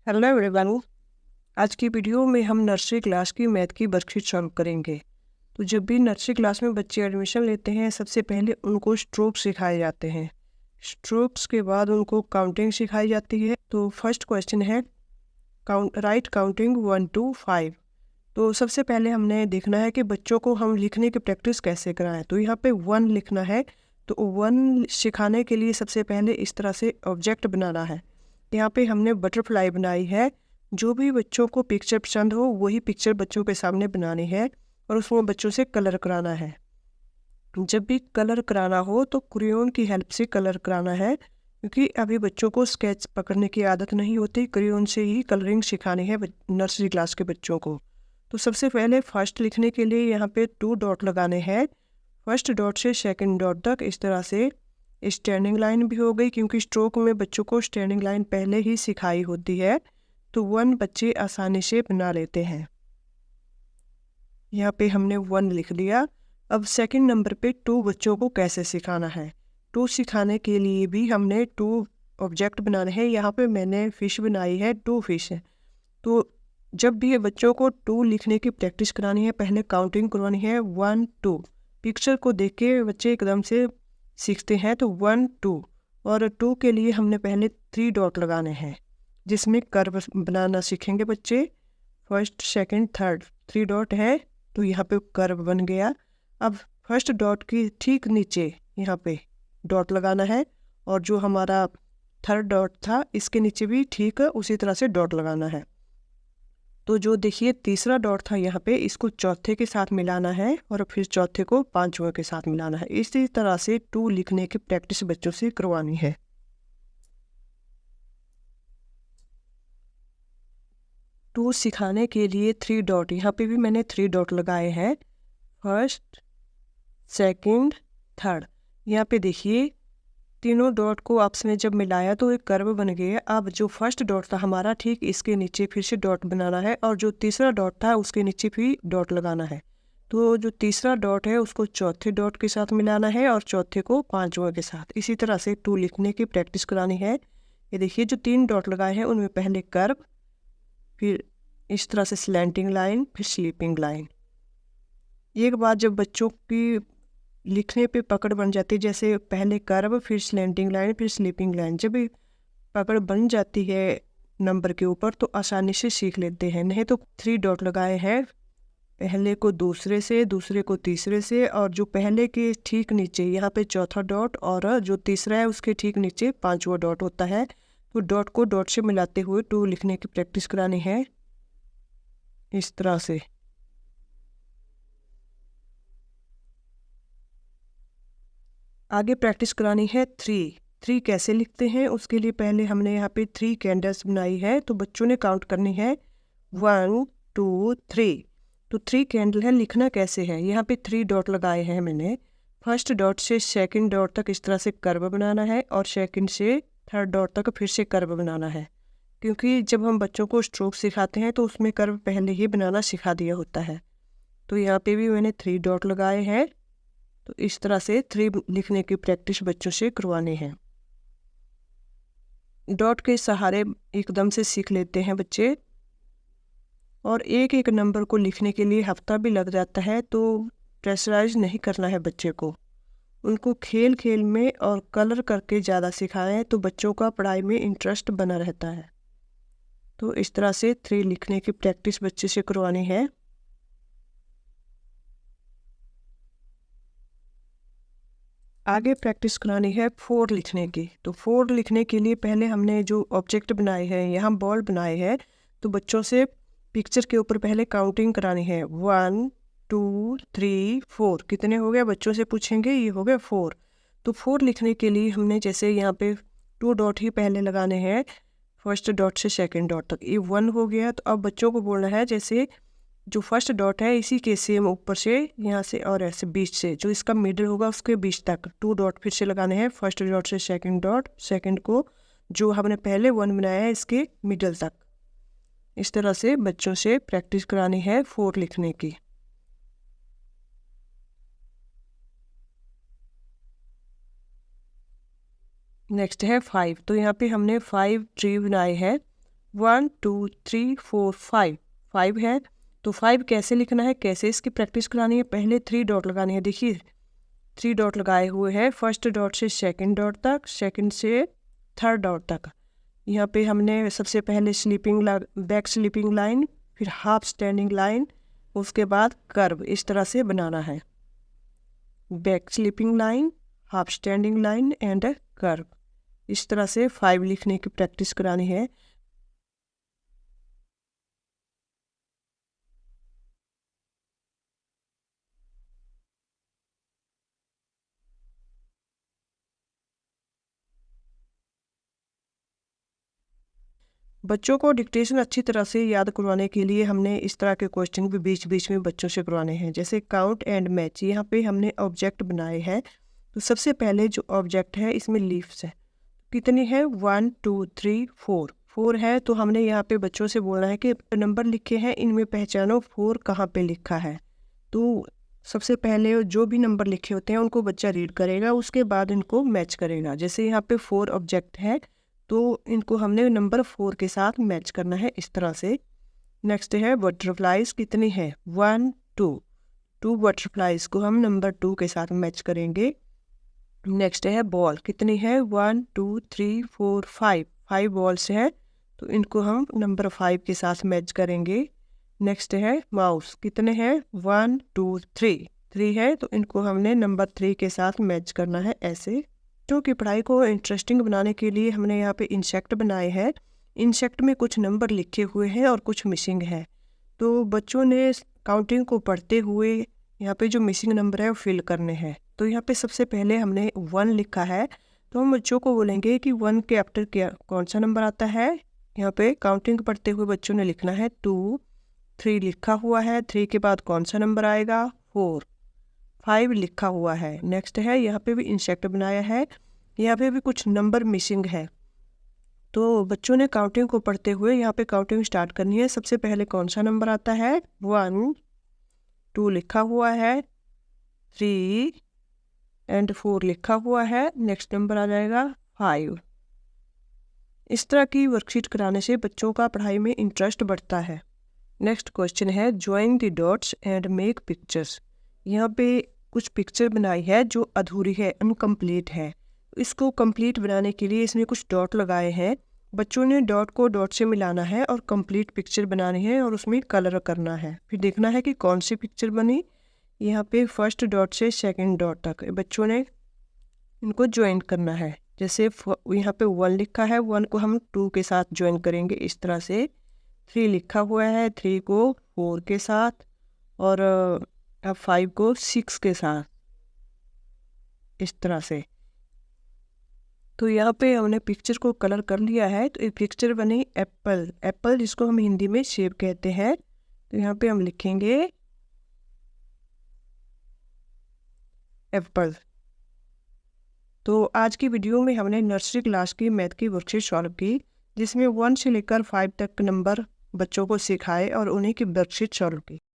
Hello everyone. आज की video में हम नर्सरी क्लास की मैथ की वर्कशीट सॉल्व करेंगे। तो जब भी नर्सरी क्लास में बच्चे एडमिशन लेते हैं, सबसे पहले उनको स्ट्रोक्स सिखाए जाते हैं। स्ट्रोक्स के बाद उनको काउंटिंग सिखाई जाती है। तो फर्स्ट क्वेश्चन है राइट काउंटिंग 1 to 5। तो सबसे पहले हमने देखना है कि बच्चों को हम लिखने की प्रैक्टिस कैसे कराएं। तो यहाँ पे 1 लिखना है। तो 1 सिखाने के लिए सबसे पहले इस तरह से ऑब्जेक्ट बनाना है। यहाँ पे हमने बटरफ्लाई बनाई है। जो भी बच्चों को पिक्चर पसंद हो वही पिक्चर बच्चों के सामने बनानी है और उसमें बच्चों से कलर कराना है। जब भी कलर कराना हो तो क्रेयॉन की हेल्प से कलर कराना है, क्योंकि अभी बच्चों को स्केच पकड़ने की आदत नहीं होती। क्रेयॉन से ही कलरिंग सिखानी है नर्सरी क्लास के बच्चों को। तो सबसे पहले फर्स्ट लिखने के लिए यहाँ पे 2 डॉट लगाने हैं। फर्स्ट डॉट से सेकंड डॉट तक इस तरह से स्टैंडिंग लाइन भी हो गई, क्योंकि स्ट्रोक में बच्चों को स्टैंडिंग लाइन पहले ही सिखाई होती है। तो 1 बच्चे आसानी से बना लेते हैं। यहाँ पे हमने 1 लिख लिया। अब सेकंड नंबर पे 2 बच्चों को कैसे सिखाना है। 2 सिखाने के लिए भी हमने 2 ऑब्जेक्ट बनाने हैं। यहाँ पे मैंने फिश बनाई है, 2 फिश है। तो जब भी बच्चों को 2 लिखने की प्रैक्टिस करानी है, पहले काउंटिंग करवानी है 1 2। पिक्चर को देख के बच्चे एकदम से सीखते हैं। तो 1 2 और 2 के लिए हमने पहले 3 डॉट लगाने हैं, जिसमें कर्व बनाना सीखेंगे बच्चे। फर्स्ट सेकंड थर्ड 3 डॉट है, तो यहाँ पे कर्व बन गया। अब फर्स्ट डॉट की ठीक नीचे यहाँ पे डॉट लगाना है, और जो हमारा थर्ड डॉट था इसके नीचे भी ठीक उसी तरह से डॉट लगाना है। तो जो देखिए तीसरा डॉट था यहाँ पे, इसको चौथे के साथ मिलाना है और फिर चौथे को पांचवें के साथ मिलाना है। इसी तरह से 2 लिखने की प्रैक्टिस बच्चों से करवानी है। टू सिखाने के लिए 3 डॉट, यहाँ पे भी मैंने 3 डॉट लगाए हैं। फर्स्ट सेकंड थर्ड, यहाँ पे देखिए तीनों डॉट को आपस में जब मिलाया तो एक कर्व बन गया। अब जो फर्स्ट डॉट था हमारा, ठीक इसके नीचे फिर से डॉट बनाना है, और जो तीसरा डॉट था उसके नीचे भी डॉट लगाना है। तो जो तीसरा डॉट है उसको चौथे डॉट के साथ मिलाना है और चौथे को पांचवें के साथ। इसी तरह से 2 लिखने की प्रैक्टिस करानी है। ये देखिए जो 3 डॉट लगाए हैं उनमें पहले कर्व, फिर इस तरह से स्लैंटिंग लाइन, फिर स्लीपिंग लाइन। एक बार जब बच्चों की लिखने पे पकड़ बन जाती है, जैसे पहले कर्व फिर स्लैंटिंग लाइन फिर स्लीपिंग लाइन, जब भी पकड़ बन जाती है नंबर के ऊपर तो आसानी से सीख लेते हैं। नहीं तो 3 डॉट लगाए हैं, पहले को दूसरे से, दूसरे को तीसरे से, और जो पहले के ठीक नीचे यहाँ पे चौथा डॉट, और जो तीसरा है उसके ठीक नीचे पांचवा डॉट होता है। तो डॉट को डॉट से मिलाते हुए 2 लिखने की प्रैक्टिस करानी है इस तरह से। आगे प्रैक्टिस करानी है 3 कैसे लिखते हैं। उसके लिए पहले हमने यहाँ पे 3 कैंडल्स बनाई है, तो बच्चों ने काउंट करनी है 1 2 3। तो 3 कैंडल है, लिखना कैसे है। यहाँ पे 3 डॉट लगाए हैं मैंने। फर्स्ट डॉट से सेकंड डॉट तक इस तरह से कर्व बनाना है, और सेकंड से थर्ड डॉट तक फिर से कर्व बनाना है, क्योंकि जब हम बच्चों को स्ट्रोक सिखाते हैं तो उसमें कर्व पहले ही बनाना सिखा दिया होता है। तो यहाँ पे भी मैंने 3 डॉट लगाए हैं। तो इस तरह से 3 लिखने की प्रैक्टिस बच्चों से करवानी है। डॉट के सहारे एकदम से सीख लेते हैं बच्चे, और एक एक नंबर को लिखने के लिए हफ्ता भी लग जाता है। तो प्रेशराइज नहीं करना है बच्चे को, उनको खेल खेल में और कलर करके ज़्यादा सिखाएं तो बच्चों का पढ़ाई में इंटरेस्ट बना रहता है। तो इस तरह से 3 लिखने की प्रैक्टिस बच्चे से करवानी है। आगे प्रैक्टिस करानी है 4 लिखने की। तो 4 लिखने के लिए पहले हमने जो ऑब्जेक्ट बनाए हैं, यहाँ बॉल बनाए हैं, तो बच्चों से पिक्चर के ऊपर पहले काउंटिंग करानी है 1 2 3 4। कितने हो गए बच्चों से पूछेंगे, ये हो गए 4। तो 4 लिखने के लिए हमने जैसे यहाँ पे 2 डॉट ही पहले लगाने हैं, फर्स्ट डॉट से सेकेंड डॉट तक, ये 1 हो गया। तो अब बच्चों को बोलना है जैसे जो फर्स्ट डॉट है इसी के सेम ऊपर से यहाँ से और ऐसे बीच से जो इसका मिडिल होगा उसके बीच तक 2 डॉट फिर से लगाने हैं। फर्स्ट डॉट से सेकंड डॉट, सेकंड को जो हमने पहले 1 बनाया है इसके मिडिल तक। इस तरह से बच्चों से प्रैक्टिस करानी है 4 लिखने की। नेक्स्ट है 5। तो यहाँ पे हमने 5 ट्री बनाए हैं। 1 2 3 4 5 5 है, तो 5 कैसे लिखना है, कैसे इसकी प्रैक्टिस करानी है। पहले 3 डॉट लगानी है। देखिए 3 डॉट लगाए हुए हैं, फर्स्ट डॉट से सेकंड डॉट तक, सेकंड से थर्ड डॉट तक। यहाँ पे हमने सबसे पहले बैक स्लीपिंग लाइन, फिर हाफ स्टैंडिंग लाइन, उसके बाद कर्व, इस तरह से बनाना है। Back sleeping line, half standing line and curve, इस तरह से 5 लिखने की प्रैक्टिस करानी है। बच्चों को डिक्टेशन अच्छी तरह से याद करवाने के लिए हमने इस तरह के क्वेश्चन भी बीच बीच में बच्चों से करवाने हैं। जैसे काउंट एंड मैच, यहाँ पे हमने ऑब्जेक्ट बनाए हैं। तो सबसे पहले जो ऑब्जेक्ट है इसमें लीव्स है, कितनी है 1 2 3 4 4 है। तो हमने यहाँ पे बच्चों से बोलना है कि नंबर लिखे हैं इनमें पहचानो 4 कहाँ पे लिखा है। तो सबसे पहले जो भी नंबर लिखे होते हैं उनको बच्चा रीड करेगा, उसके बाद इनको मैच करेगा। जैसे यहाँ पे 4 ऑब्जेक्ट है, तो इनको हमने नंबर 4 के साथ मैच करना है, इस तरह से। नेक्स्ट है बटरफ्लाइज, कितनी है 1 2 2 बटरफ्लाइज को हम नंबर 2 के साथ मैच करेंगे। नेक्स्ट है बॉल, कितनी है 1 2 3 4 5 5 बॉल्स है, तो इनको हम नंबर 5 के साथ मैच करेंगे। नेक्स्ट है माउस, कितने हैं 1 2 3 3 है, तो इनको हमने नंबर 3 के साथ मैच करना है, ऐसे। बच्चों की पढ़ाई को इंटरेस्टिंग बनाने के लिए हमने यहाँ पे इंसेक्ट बनाए हैं। इंसेक्ट में कुछ नंबर लिखे हुए हैं और कुछ मिसिंग है, तो बच्चों ने काउंटिंग को पढ़ते हुए यहाँ पे जो मिसिंग नंबर है वो फिल करने हैं। तो यहाँ पे सबसे पहले हमने 1 लिखा है, तो हम बच्चों को बोलेंगे कि 1 के आफ्टर क्या कौन सा नंबर आता है। यहाँ पे काउंटिंग पढ़ते हुए बच्चों ने लिखना है 2 3 लिखा हुआ है, 3 के बाद कौन सा नंबर आएगा 4 5 लिखा हुआ है। नेक्स्ट है यहाँ पे भी इंसेक्ट बनाया है, यहाँ पे भी कुछ नंबर मिसिंग है। तो बच्चों ने काउंटिंग को पढ़ते हुए यहाँ पे काउंटिंग स्टार्ट करनी है। सबसे पहले कौन सा नंबर आता है 1 2 लिखा हुआ है, 3 एंड 4 लिखा हुआ है, नेक्स्ट नंबर आ जाएगा 5। इस तरह की वर्कशीट कराने से बच्चों का पढ़ाई में इंटरेस्ट बढ़ता है। नेक्स्ट क्वेश्चन है join the dots and make pictures. यहाँ पे कुछ पिक्चर बनाई है जो अधूरी है, अनकम्प्लीट है। इसको कंप्लीट बनाने के लिए इसमें कुछ डॉट लगाए हैं। बच्चों ने डॉट को डॉट से मिलाना है और कंप्लीट पिक्चर बनानी है और उसमें कलर करना है। फिर देखना है कि कौन सी पिक्चर बनी। यहाँ पे फर्स्ट डॉट से सेकंड डॉट तक बच्चों ने इनको ज्वाइन करना है। जैसे यहाँ पे 1 लिखा है, 1 को हम 2 के साथ ज्वाइन करेंगे, इस तरह से। 3 लिखा हुआ है, 3 को 4 के साथ, और अब 5 को 6 के साथ, इस तरह से। तो यहाँ पे हमने पिक्चर को कलर कर लिया है। तो एक पिक्चर बनी एप्पल, एप्पल जिसको हम हिंदी में सेब कहते हैं। तो यहाँ पे हम लिखेंगे एप्पल। तो आज की वीडियो में हमने नर्सरी क्लास की मैथ की वर्कशीट सॉल्व की, जिसमें 1 से लेकर 5 तक नंबर बच्चों को सिखाए और उन्हीं की वर्कशीट सॉल्व की।